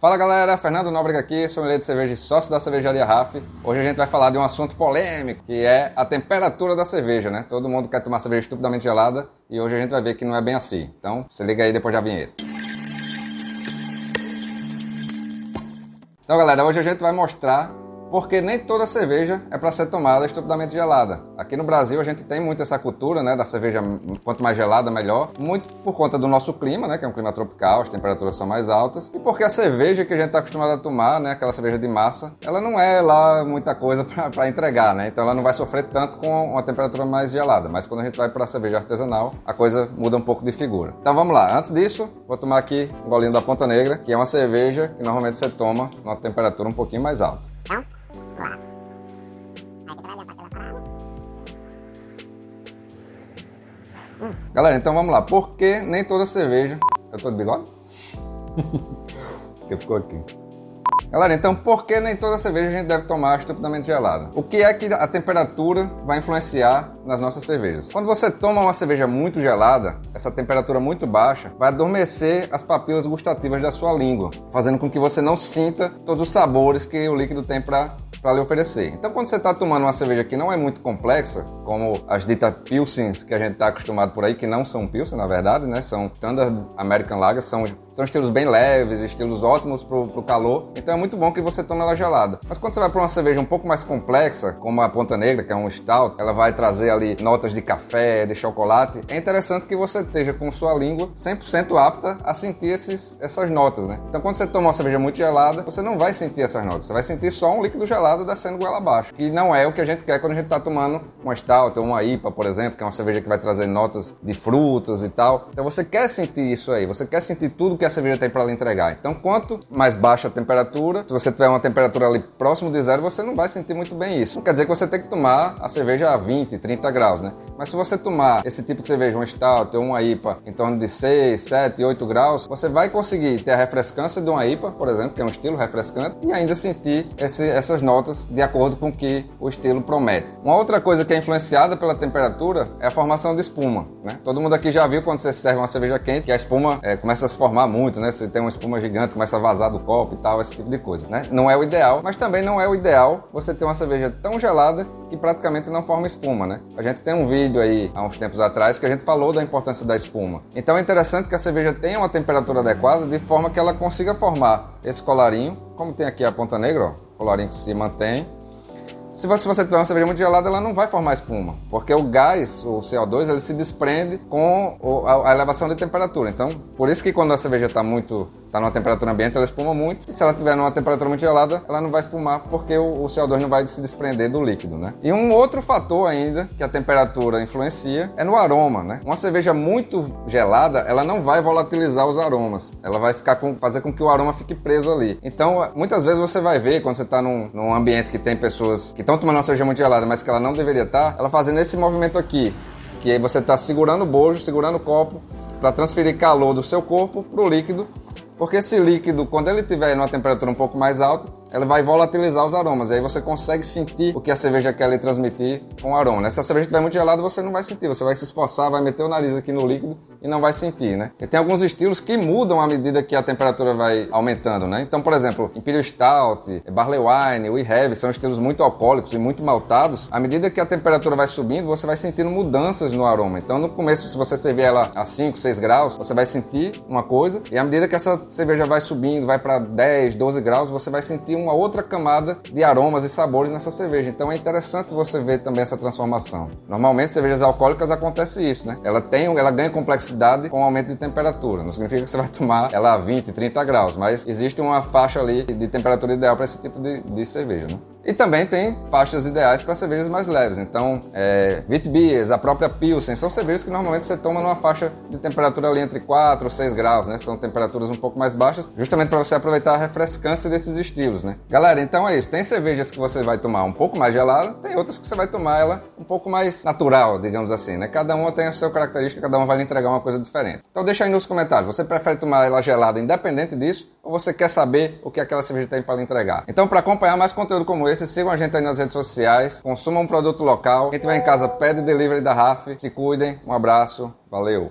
Fala galera, Fernando Nóbrega aqui, sommelier de cerveja e sócio da cervejaria RAF. Hoje a gente vai falar de um assunto polêmico, que é a temperatura da cerveja, né? Todo mundo quer tomar cerveja estupidamente gelada e hoje a gente vai ver que não é bem assim. Então, se liga aí depois da vinheta. Então galera, hoje a gente vai mostrar porque nem toda cerveja é para ser tomada estupidamente gelada. Aqui no Brasil a gente tem muito essa cultura, né, da cerveja quanto mais gelada melhor, muito por conta do nosso clima, né, que é um clima tropical, as temperaturas são mais altas, e porque a cerveja que a gente está acostumado a tomar, né, aquela cerveja de massa, ela não é lá muita coisa para entregar, né, então ela não vai sofrer tanto com uma temperatura mais gelada, mas quando a gente vai para a cerveja artesanal, a coisa muda um pouco de figura. Então vamos lá, antes disso, vou tomar aqui um golinho da Ponta Negra, que é uma cerveja que normalmente você toma numa temperatura um pouquinho mais alta. Galera, então vamos lá. Por que nem toda cerveja... Eu tô de bigode? Porque ficou aqui. Galera, então por que nem toda cerveja a gente deve tomar estupidamente gelada? O que é que a temperatura vai influenciar nas nossas cervejas? Quando você toma uma cerveja muito gelada, essa temperatura muito baixa vai adormecer as papilas gustativas da sua língua, fazendo com que você não sinta todos os sabores que o líquido tem para lhe oferecer. Então quando você está tomando uma cerveja que não é muito complexa, como as ditas Pilsens que a gente está acostumado por aí, que não são Pilsen na verdade, né? São Standard American Lager, são estilos bem leves, estilos ótimos pro calor, então é muito bom que você tome ela gelada. Mas quando você vai para uma cerveja um pouco mais complexa, como a Ponta Negra, que é um stout, ela vai trazer ali notas de café, de chocolate, é interessante que você esteja com sua língua 100% apta a sentir essas notas, né? Então quando você toma uma cerveja muito gelada, você não vai sentir essas notas, você vai sentir só um líquido gelado descendo goela abaixo, que não é o que a gente quer quando a gente está tomando uma stout ou uma IPA, por exemplo, que é uma cerveja que vai trazer notas de frutas e tal. Então você quer sentir isso aí, você quer sentir tudo que a cerveja tem para lhe entregar. Então quanto mais baixa a temperatura, se você tiver uma temperatura ali próximo de zero, você não vai sentir muito bem isso. Não quer dizer que você tem que tomar a cerveja a 20, 30 graus, né? Mas se você tomar esse tipo de cerveja, uma stout ou uma IPA, em torno de 6, 7, 8 graus, você vai conseguir ter a refrescância de uma IPA, por exemplo, que é um estilo refrescante, e ainda sentir essas notas de acordo com o que o estilo promete. Uma outra coisa que é influenciada pela temperatura é a formação de espuma, né? Todo mundo aqui já viu quando você serve uma cerveja quente que a espuma começa a se formar muito, né? Você tem uma espuma gigante, começa a vazar do copo e tal, esse tipo de coisa, né? Não é o ideal, mas também não é o ideal você ter uma cerveja tão gelada que praticamente não forma espuma, né? A gente tem um vídeo aí há uns tempos atrás que a gente falou da importância da espuma. Então é interessante que a cerveja tenha uma temperatura adequada de forma que ela consiga formar esse colarinho, como tem aqui a Ponta Negra, ó. Colarinho que se mantém. Se você tiver uma cerveja muito gelada, ela não vai formar espuma, porque o gás, o CO2, ele se desprende com a elevação de temperatura. Então, por isso que quando a cerveja está numa temperatura ambiente, ela espuma muito, e se ela estiver numa temperatura muito gelada, ela não vai espumar, porque o CO2 não vai se desprender do líquido, né? E um outro fator ainda que a temperatura influencia é no aroma, né? Uma cerveja muito gelada, ela não vai volatilizar os aromas, ela vai fazer com que o aroma fique preso ali. Então, muitas vezes você vai ver, quando você está num ambiente que tem pessoas que estão tomando uma cerveja muito gelada, mas que ela não deveria estar, ela fazendo esse movimento aqui, que aí você está segurando o bojo, segurando o copo, para transferir calor do seu corpo para o líquido, porque esse líquido, quando ele estiver numa temperatura um pouco mais alta, ela vai volatilizar os aromas, e aí você consegue sentir o que a cerveja quer lhe transmitir com o aroma, né? Se a cerveja estiver muito gelada, você não vai sentir, você vai se esforçar, vai meter o nariz aqui no líquido e não vai sentir, né? E tem alguns estilos que mudam à medida que a temperatura vai aumentando, né? Então, por exemplo, Imperial Stout, Barley Wine, We Have, são estilos muito alcoólicos e muito maltados. À medida que a temperatura vai subindo, você vai sentindo mudanças no aroma. Então, no começo, se você servir ela a 5, 6 graus, você vai sentir uma coisa, e à medida que essa cerveja vai subindo, vai para 10, 12 graus, você vai sentir uma outra camada de aromas e sabores nessa cerveja. Então é interessante você ver também essa transformação. Normalmente, cervejas alcoólicas acontece isso, né? Ela ganha complexidade com o aumento de temperatura. Não significa que você vai tomar ela a 20, 30 graus, mas existe uma faixa ali de temperatura ideal para esse tipo de cerveja, né? E também tem faixas ideais para cervejas mais leves. Então, Witbiers, a própria Pilsen, são cervejas que normalmente você toma numa faixa de temperatura ali entre 4 ou 6 graus, né? São temperaturas um pouco mais baixas, justamente para você aproveitar a refrescância desses estilos, né? Galera, então é isso. Tem cervejas que você vai tomar um pouco mais gelada, tem outras que você vai tomar ela um pouco mais natural, digamos assim, né? Cada uma tem a sua característica, cada uma vai lhe entregar uma coisa diferente. Então deixa aí nos comentários, você prefere tomar ela gelada independente disso, ou você quer saber o que aquela cerveja tem para lhe entregar? Então, para acompanhar mais conteúdo como esse, sigam a gente aí nas redes sociais, consumam um produto local. Quem estiver em casa, pede delivery da RAF. Se cuidem, um abraço, valeu!